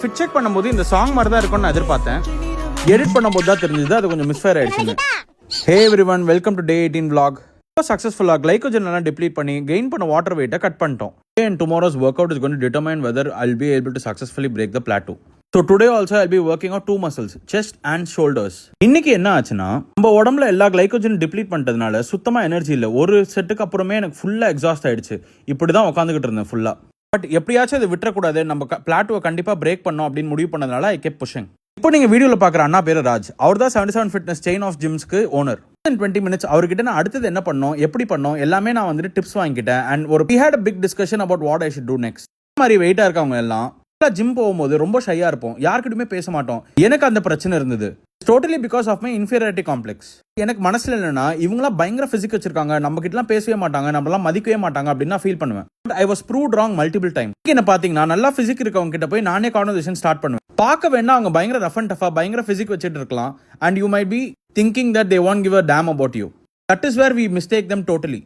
Fit check பண்ணும்போது இந்த song மாதிரி தான் இருக்கும்னு நான் எதிர்பார்த்தேன். எடிட் பண்ணும்போது தான் தெரிஞ்சது அது கொஞ்சம் மிஸ்ஃபயர் ஆயிடுச்சுங்க. ஹே everyone, welcome to day 18 vlog. சக்ஸஸ்ஃபுல்லாக கிளைக்கோஜன் எல்லாம் டிப்ளீட் பண்ணி கெயின் பண்ண வாட்டர் வெயிட்டை கட் பண்ணிட்டோம். And tomorrow's workout is going to determine whether I'll be able to successfully break the plateau. So today also I'll be working on two muscles, chest and shoulders. இன்னைக்கு என்ன ஆச்சுன்னா, நம்ம உடம்புல எல்லா glycogen deplete பண்ணிட்டதுனால சுத்தமா energy இல்லை. ஒரு செட்டுக்கு அப்புறமே எனக்கு ஃபுல்லா எக்ஸாஸ்ட் ஆயிடுச்சு. இப்படிதான் உட்காந்துக்கிட்டு இருந்தேன் ஃபுல்லா. பட் எப்படியாச்சும் அதை விட்டுறக்கூடாது, நம்ம பிளாட்டோவை கண்டிப்பா பிரேக் பண்ணோம் அப்படின்னு முடிவு பண்ணதுனால ஐ கெப்ட் புஷிங். இப்போ நீங்க வீடியோல பாக்குற அண்ணா பேரு ராஜ். அவர் தான் 77 ஃபிட்னஸ் செயின் ஆஃப் ஜிம்ஸ்க்கு ஓனர். 20 minutes அவர்கிட்ட நான் அடுத்தது என்ன பண்ணோம், எப்படி பண்ணோம் எல்லாமே நான் வந்துட்டு டிப்ஸ் வாங்கிக்கிட்டேன். அண்ட் ஒரு we had a big discussion about what I should do next. இந்த மாதிரி வெயிட்டா இருக்கவங்க எல்லாம் ஜிம் போகும்போது ரொம்ப ஷையா இருப்போம், யார்கிட்டயுமே பேச மாட்டோம். எனக்கு அந்த பிரச்சனை இருந்தது. Totally because of my inferiority complex. எனக்கு மனசுல என்னன்னா, இவங்களாம் பயங்கர பிசிக் வச்சிருக்காங்க, நம்ம கிட்டலாம் பேசவே மாட்டாங்க, நம்மளாம் மதிக்கவே மாட்டாங்க அப்படின்னு நான் ஃபீல் பண்ணுவேன். But I was proved wrong multiple time. என்ன பாத்தீங்கன்னா, நல்லா பிசிக் இருக்கவங்க கிட்ட போய் நானே கான்வர்சேஷன் ஸ்டார்ட் பண்ணுவேன். பார்க்க வேணா அவங்க பயங்கர ரஃப் அண்ட் டஃபா பயங்கர பிசிக் வச்சிட்டு இருக்கலாம். And you might be thinking that they won't give a damn about you. That is where we mistake them totally.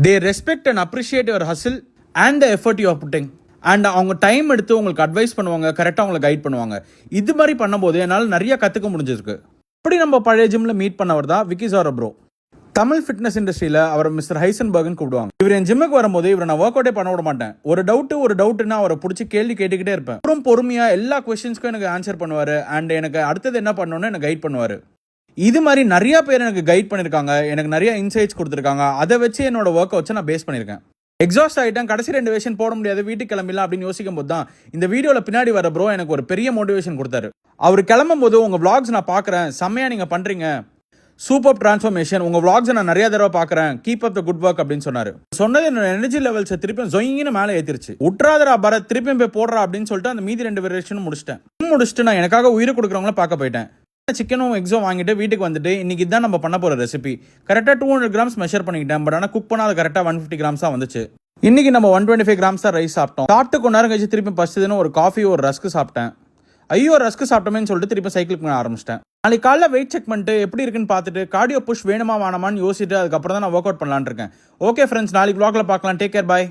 They respect and appreciate your hustle and the effort you are putting. And அவங்க time எடுத்து உங்களுக்கு advice பண்ணுவாங்க, கரெக்டாக உங்களை guide பண்ணுவாங்க. இது மாதிரி பண்ணும்போது என்னால் நிறைய கற்றுக்க முடிஞ்சிருக்கு. அப்படி நம்ம பழைய ஜிம்ல மீட் பண்ணவர் தான் Vicky sorrow bro. Tamil fitness இண்டஸ்ட்ரியில் அவர் மிஸ்டர் ஹைசன்பர்க்னு கூப்பிடுவாங்க. இவர் என் ஜிம்முக்கு வரும்போது இவரை நான் ஒர்க் அவுட்டே பண்ண விட மாட்டேன். ஒரு டவுட்னா அவரை பிடிச்சி கேள்வி கேட்டுக்கிட்டே இருப்பேன். அப்புறம் பொறுமையாக எல்லா கொஸ்டின்ஸ்க்கும் எனக்கு ஆன்சர் பண்ணுவார். அண்ட் எனக்கு அடுத்தது என்ன பண்ணணும்னு எனக்கு கைட் பண்ணுவார். இது மாதிரி நிறைய பேர் எனக்கு கைட் பண்ணியிருக்காங்க, எனக்கு நிறைய இன்சைட்ஸ் கொடுத்துருக்காங்க. அதை வச்சு என்னோட ஒர்க் வச்சு நான் பேஸ் பண்ணியிருக்கேன். எக்ஸாஸ்ட் ஆகிட்டேன், கடைசி 2 வெர்ஷன் போட முடியாது, வீட்டுக்கு கிளம்பிடலாம் அப்படின்னு யோசிக்கும் போது தான் இந்த வீடியோவில் பின்னாடி வர ப்ரோ எனக்கு ஒரு பெரிய மோட்டிவேஷன் கொடுத்தாரு. அவர் கிளம்பும் போது உங்கள் vlogs நான் பார்க்குறேன், செம்மையாக நீங்கள் பண்ணுறீங்க, சூப்பர் டிரான்ஸ்ஃபர்மேஷன், உங்கள் vlogs நான் நிறைய தடவை பார்க்குறேன், keep up the good work அப்படின்னு சொன்னார். சொன்னது என்னோட எனர்ஜி லெவல்ஸை திருப்பியும் ஜொயின்னு மேலே ஏற்றிருச்சு. உட்ராதரா பரத் திருப்பியும் போய் போடுறா அப்படின்னு சொல்லிட்டு அந்த மீதி 2 வெர்ஷனும் முடிச்சுட்டு நான் எனக்காக உயிரை கொடுக்குறவங்கள பார்க்க போயிட்டேன். சிக்கனும் எக்ஸும் வாங்கிட்டு வீட்டுக்கு வந்துட்டு இன்னைக்கு இதான் நம்ம பண்ண போற ரெசிபி. கரெக்டாக 200 grams மெஷர் பண்ணிக்கிட்டேன். பட் ஆனால் குக் பண்ணாத கரெக்டாக 150 grams தான் வந்துச்சு. இன்னைக்கு நம்ம 125 grams தான் ரைஸ் சாப்பிட்டோம். சாப்பிட்டு கொஞ்ச நேரம் கழிச்சு திருப்பி பசிதுன்னு ஒரு காஃபி ஒரு ரஸ்க் சாப்பிட்டேன். ஐயோ ரஸ்க் சாப்பிட்டோமேன்னு சொல்லிட்டு திருப்பி சைக்கிள் பண்ண ஆரம்பிச்சிட்டேன். நாளைக்கு காலைல வெயிட் செக் பண்ணிட்டு எப்படி இருக்குன்னு பார்த்துட்டு கார்டியோ புஷ் வேணுமா வேணாமான்னு யோசிச்சுட்டு அதுக்கப்புறம் தான் நான் ஒர்க் அவுட் பண்ணலான்னு இருக்கேன். ஓகே ஃப்ரெண்ட்ஸ், நாளைக்கு vlogல பார்க்கலாம். டேக் கேர், பாய்.